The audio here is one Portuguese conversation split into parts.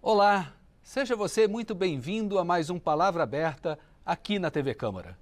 Olá, seja você muito bem-vindo a mais um Palavra Aberta aqui na TV Câmara.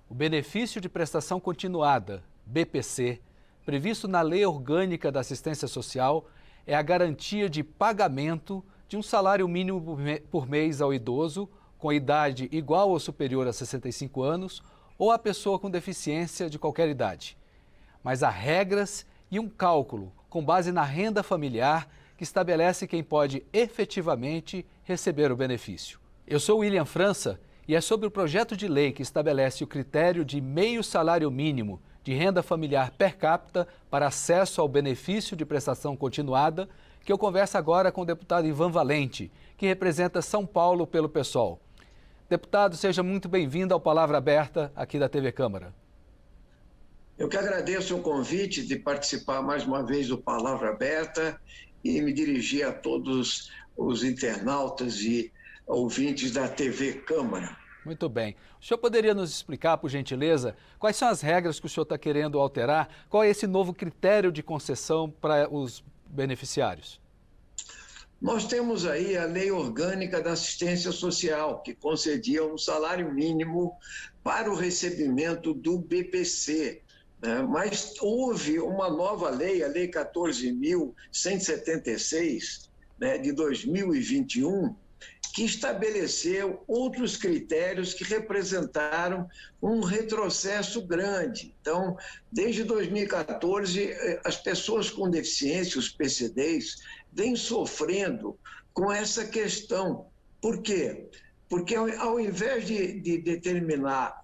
O benefício de prestação continuada, BPC, previsto na Lei Orgânica da Assistência Social, é a garantia de pagamento de um salário mínimo por mês ao idoso com idade igual ou superior a 65 anos ou à pessoa com deficiência de qualquer idade. Mas há regras e um cálculo com base na renda familiar que estabelece quem pode efetivamente receber o benefício. Eu sou William França e é sobre o projeto de lei que estabelece o critério de meio salário mínimo de renda familiar per capita para acesso ao benefício de prestação continuada que eu converso agora com o deputado Ivan Valente, que representa São Paulo pelo PSOL. Deputado, seja muito bem-vindo ao Palavra Aberta aqui da TV Câmara. Eu que agradeço o convite de participar mais uma vez do Palavra Aberta e me dirigir a todos os internautas e ouvintes da TV Câmara. Muito bem. O senhor poderia nos explicar, por gentileza, quais são as regras que o senhor está querendo alterar? Qual é esse novo critério de concessão para os beneficiários? Nós temos aí a Lei Orgânica da Assistência Social, que concedia um salário mínimo para o recebimento do BPC. Mas houve uma nova lei, a Lei 14.176, de 2021, que estabeleceu outros critérios que representaram um retrocesso grande. Então, desde 2014, as pessoas com deficiência, os PCDs, vêm sofrendo com essa questão. Por quê? Porque ao invés de determinar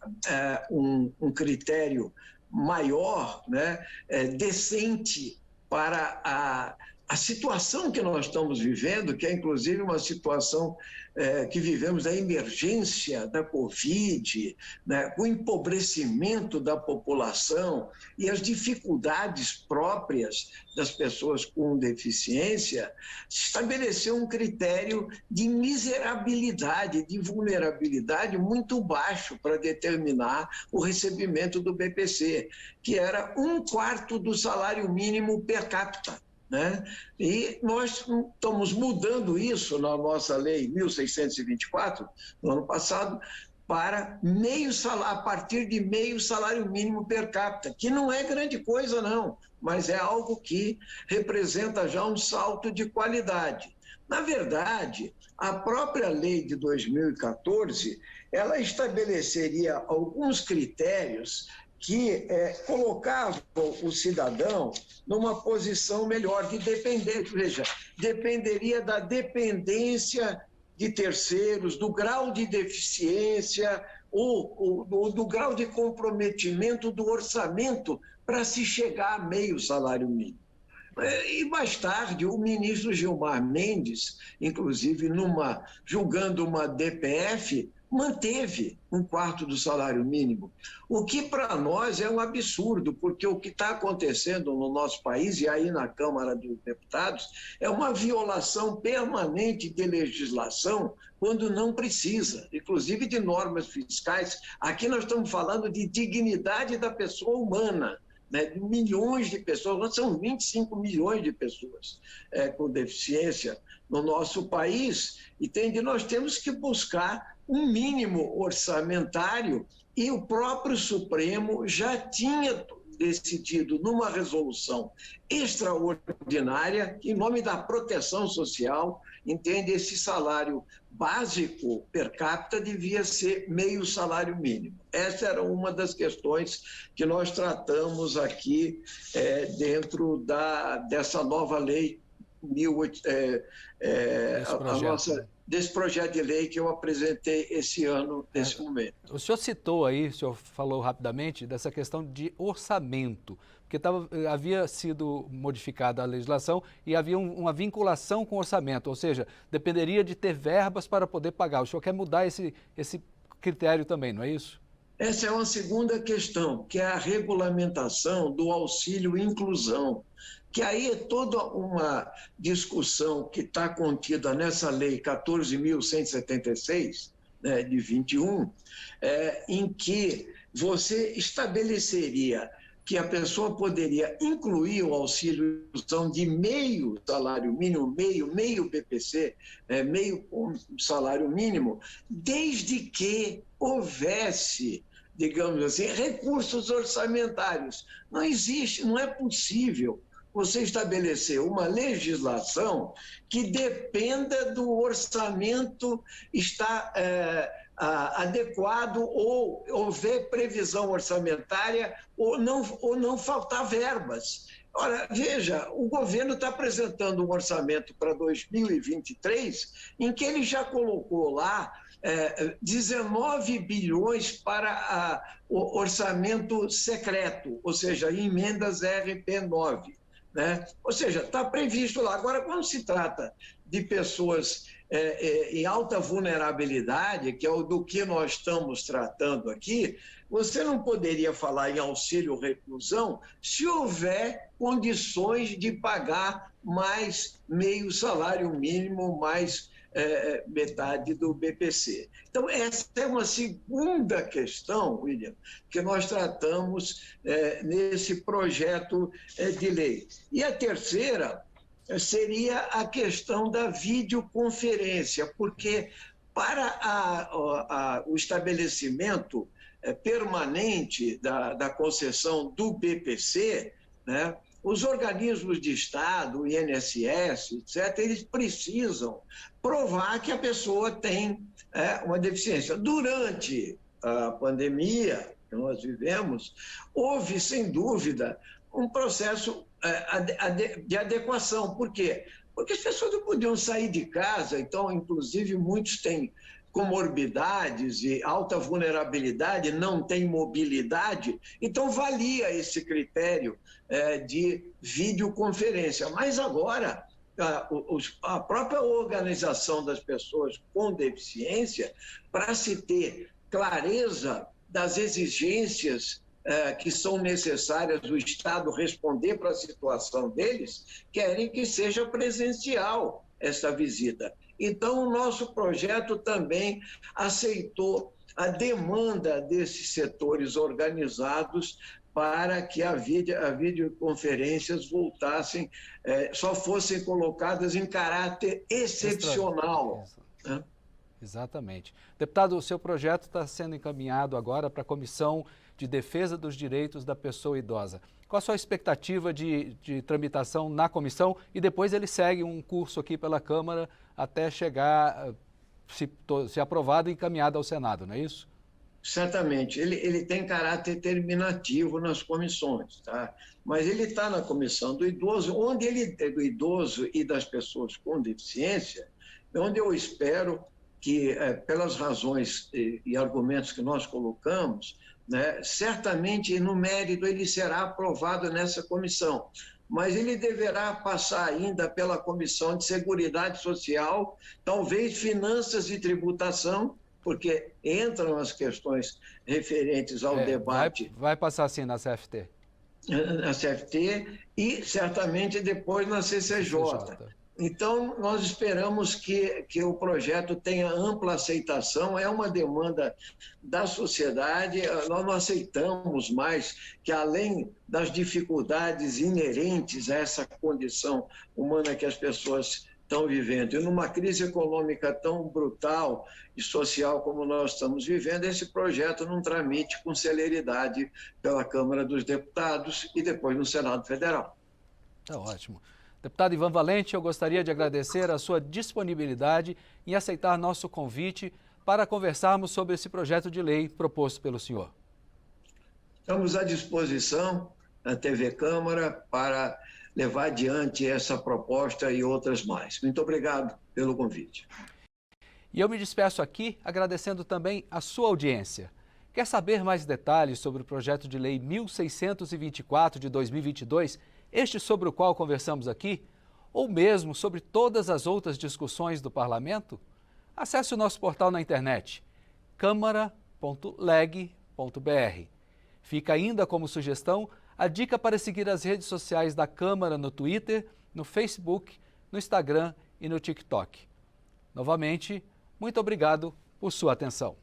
um critério maior, decente para a situação que nós estamos vivendo, que é inclusive uma situação que vivemos da emergência da Covid, o empobrecimento da população e as dificuldades próprias das pessoas com deficiência, se estabeleceu um critério de miserabilidade, de vulnerabilidade muito baixo para determinar o recebimento do BPC, que era 1/4 do salário mínimo per capita. E nós estamos mudando isso na nossa lei 1624, no ano passado, para meio salário, a partir de meio salário mínimo per capita, que não é grande coisa não, mas é algo que representa já um salto de qualidade. Na verdade, a própria lei de 2014, ela estabeleceria alguns critérios que colocavam o cidadão numa posição melhor de depender, veja, dependeria da dependência de terceiros, do grau de deficiência ou do grau de comprometimento do orçamento para se chegar a meio salário mínimo. E mais tarde, o ministro Gilmar Mendes, inclusive julgando uma DPF, manteve 1/4 do salário mínimo, o que para nós é um absurdo, porque o que está acontecendo no nosso país, e aí na Câmara dos Deputados, é uma violação permanente de legislação quando não precisa, inclusive de normas fiscais. Aqui nós estamos falando de dignidade da pessoa humana, de milhões de pessoas, são 25 milhões de pessoas com deficiência no nosso país, e nós temos que buscar um mínimo orçamentário, e o próprio Supremo já tinha decidido numa resolução extraordinária, em nome da proteção social, esse salário básico per capita devia ser meio salário mínimo. Essa era uma das questões que nós tratamos aqui dentro dessa nova lei, desse projeto de lei que eu apresentei esse ano, nesse momento. O senhor citou aí, o senhor falou rapidamente dessa questão de orçamento, porque havia sido modificada a legislação e havia uma vinculação com o orçamento, ou seja, dependeria de ter verbas para poder pagar. O senhor quer mudar esse critério também, não é isso? Essa é uma segunda questão, que é a regulamentação do auxílio inclusão, que aí é toda uma discussão que está contida nessa lei 14.176, de 21, em que você estabeleceria que a pessoa poderia incluir o auxílio de meio salário mínimo, meio BPC, meio salário mínimo, desde que houvesse, digamos assim, recursos orçamentários. Não existe, não é possível você estabelecer uma legislação que dependa do orçamento estar adequado ou houver previsão orçamentária ou não faltar verbas. Ora, veja, o governo está apresentando um orçamento para 2023 em que ele já colocou lá 19 bilhões para o orçamento secreto, ou seja, emendas RP9. Né? Ou seja, está previsto lá. Agora, quando se trata de pessoas em alta vulnerabilidade, que é do que nós estamos tratando aqui, você não poderia falar em auxílio reclusão se houver condições de pagar mais meio salário mínimo, mais metade do BPC. Então, essa é uma segunda questão, William, que nós tratamos nesse projeto de lei. E a terceira seria a questão da videoconferência, porque para o estabelecimento permanente da concessão do BPC, né, os organismos de Estado, o INSS, etc., eles precisam provar que a pessoa tem uma deficiência. Durante a pandemia que nós vivemos, houve, sem dúvida, um processo de adequação. Por quê? Porque as pessoas não podiam sair de casa, então, inclusive, muitos têm comorbidades e alta vulnerabilidade, não tem mobilidade, então valia esse critério de videoconferência. Mas agora, a própria organização das pessoas com deficiência, para se ter clareza das exigências que são necessárias o Estado responder para a situação deles, querem que seja presencial essa visita. Então, o nosso projeto também aceitou a demanda desses setores organizados para que as videoconferências voltassem, só fossem colocadas em caráter excepcional. Né? Exatamente. Deputado, o seu projeto está sendo encaminhado agora para a Comissão de Defesa dos Direitos da Pessoa Idosa. Qual a sua expectativa de tramitação na comissão e depois ele segue um curso aqui pela Câmara até chegar, se aprovado e encaminhado ao Senado, não é isso? Certamente. Ele tem caráter terminativo nas comissões, tá? Mas ele está na comissão do idoso, onde ele é do idoso e das pessoas com deficiência, onde eu espero que, pelas razões e argumentos que nós colocamos, né, certamente no mérito ele será aprovado nessa comissão, mas ele deverá passar ainda pela Comissão de Seguridade Social, talvez Finanças e Tributação, porque entram as questões referentes ao debate. Vai passar sim na CFT. Na CFT e certamente depois na CCJ. Então, nós esperamos que o projeto tenha ampla aceitação, é uma demanda da sociedade, nós não aceitamos mais que, além das dificuldades inerentes a essa condição humana que as pessoas estão vivendo, e numa crise econômica tão brutal e social como nós estamos vivendo, esse projeto não tramite com celeridade pela Câmara dos Deputados e depois no Senado Federal. Tá ótimo. Deputado Ivan Valente, eu gostaria de agradecer a sua disponibilidade em aceitar nosso convite para conversarmos sobre esse projeto de lei proposto pelo senhor. Estamos à disposição na TV Câmara para levar adiante essa proposta e outras mais. Muito obrigado pelo convite. E eu me despeço aqui agradecendo também a sua audiência. Quer saber mais detalhes sobre o projeto de lei 1624 de 2022, este sobre o qual conversamos aqui, ou mesmo sobre todas as outras discussões do Parlamento? Acesse o nosso portal na internet, câmara.leg.br. Fica ainda como sugestão a dica para seguir as redes sociais da Câmara no Twitter, no Facebook, no Instagram e no TikTok. Novamente, muito obrigado por sua atenção.